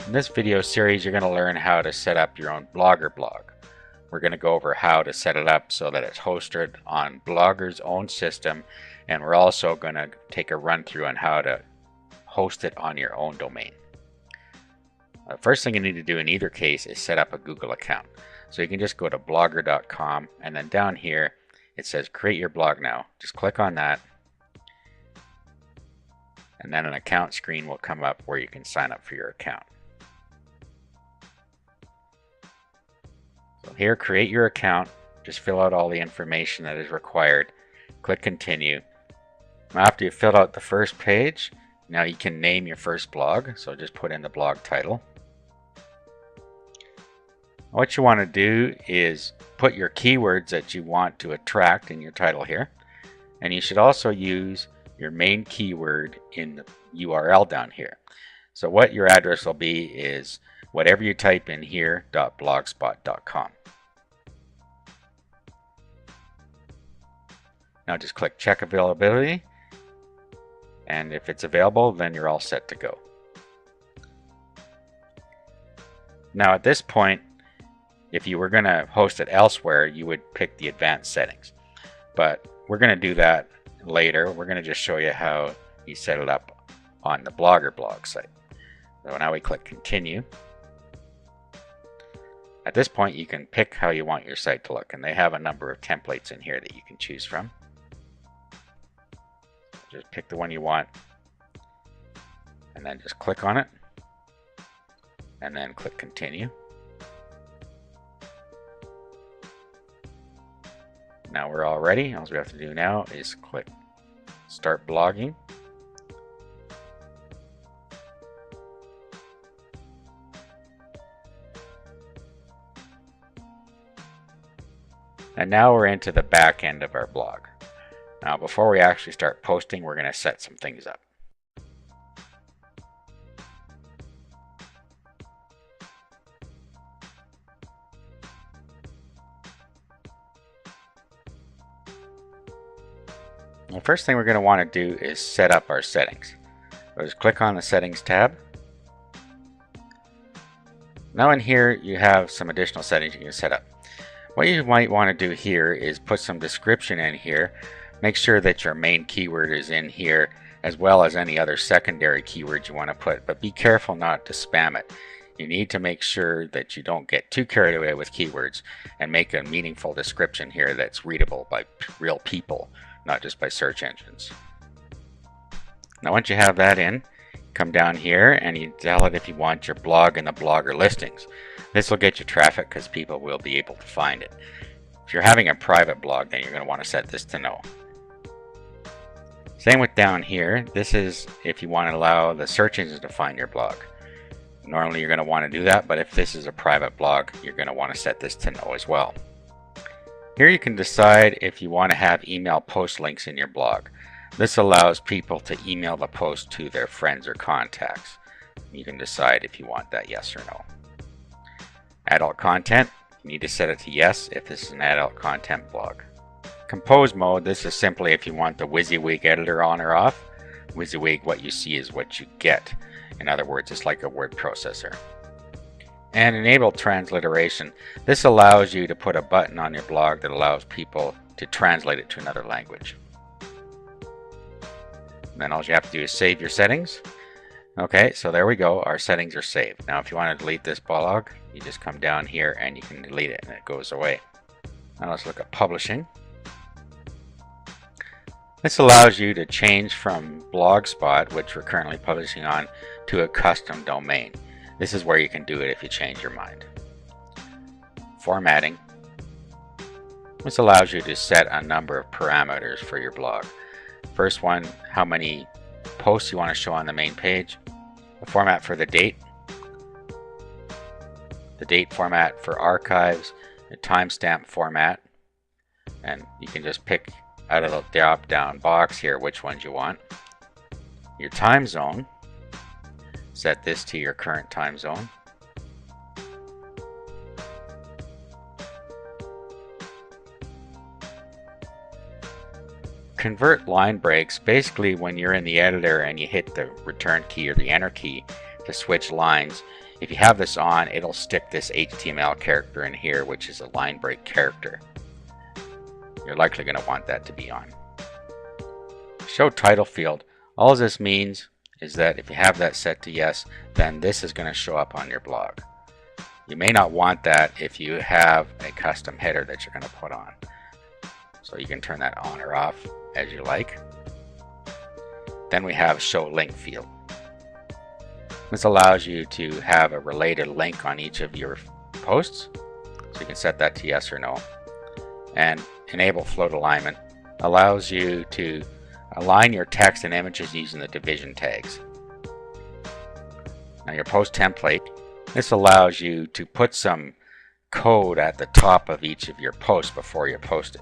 In this video series, you're going to learn how to set up your own Blogger blog. We're going to go over how to set it up so that it's hosted on Blogger's own system, and we're also going to take a run through on how to host it on your own domain. First thing you need to do in either case is set up a Google account. So you can just go to blogger.com, and then down here it says create your blog now. Just click on that, and then an account screen will come up where you can sign up for your account. So here, create your account. Just fill out all the information that is required. Click continue. Now, after you've filled out the first page, now you can name your first blog. So just put in the blog title. What you want to do is put your keywords that you want to attract in your title here. And you should also use your main keyword in the URL down here. So what your address will be is whatever you type in here, .blogspot.com. Now just click check availability, and if it's available, then you're all set to go. Now at this point, if you were going to host it elsewhere, you would pick the advanced settings. But we're going to do that later. We're going to just show you how you set it up on the Blogger blog site. So now we click continue. At this point, you can pick how you want your site to look, and they have a number of templates in here that you can choose from. Just pick the one you want, and then just click on it, and then click continue. Now we're all ready. All we have to do now is click start blogging. And now we're into the back end of our blog. Now before we actually start posting, we're going to set some things up. The first thing we're going to want to do is set up our settings. So just click on the settings tab. Now in here you have some additional settings you can set up. What you might want to do here is put some description in here. Make sure that your main keyword is in here, as well as any other secondary keywords you want to put, but be careful not to spam it. You need to make sure that you don't get too carried away with keywords and make a meaningful description here that's readable by real people, not just by search engines. Now once you have that in, come down here and you tell it if you want your blog in the Blogger listings. This will get you traffic because people will be able to find it. If you're having a private blog, then you're going to want to set this to no. Same with down here. This is if you want to allow the search engines to find your blog. Normally you're going to want to do that, but if this is a private blog, you're going to want to set this to no as well. Here you can decide if you want to have email post links in your blog. This allows people to email the post to their friends or contacts. You can decide if you want that yes or no. Adult content, you need to set it to yes if this is an adult content blog. Compose mode, this is simply if you want the WYSIWYG editor on or off. WYSIWYG, what you see is what you get. In other words, it's like a word processor. And enable transliteration. This allows you to put a button on your blog that allows people to translate it to another language. And then all you have to do is save your settings. Okay, so there we go. Our settings are saved. Now if you want to delete this blog, you just come down here and you can delete it and it goes away. Now let's look at publishing. This allows you to change from Blogspot, which we're currently publishing on, to a custom domain. This is where you can do it if you change your mind. Formatting. This allows you to set a number of parameters for your blog. First one, how many posts you want to show on the main page. The format for the date format for archives, the timestamp format, and you can just pick out of the drop down box here which ones you want. Your time zone, set this to your current time zone. Convert line breaks, basically when you're in the editor and you hit the return key or the enter key to switch lines, If you have this on, it'll stick this HTML character in here, which is a line break character. You're likely going to want that to be on. Show title field. All this means is that if you have that set to yes, then this is going to show up on your blog. You may not want that if you have a custom header that you're going to put on. So you can turn that on or off as you like. Then we have show link field. This allows you to have a related link on each of your posts. So you can set that to yes or no. And enable float alignment allows you to align your text and images using the division tags. Now your post template, this allows you to put some code at the top of each of your posts before you post it.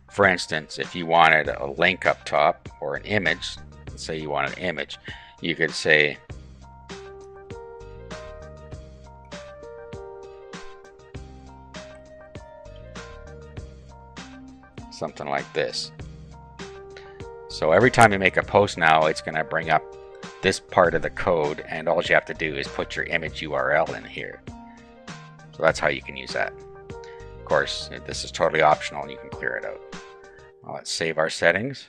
For instance, if you wanted a link up top or an image, let's say you want an image, you could say something like this. So every time you make a post now, it's going to bring up this part of the code, and all you have to do is put your image URL in here. So that's how you can use that. Of course, this is totally optional and you can clear it out. Let's save our settings.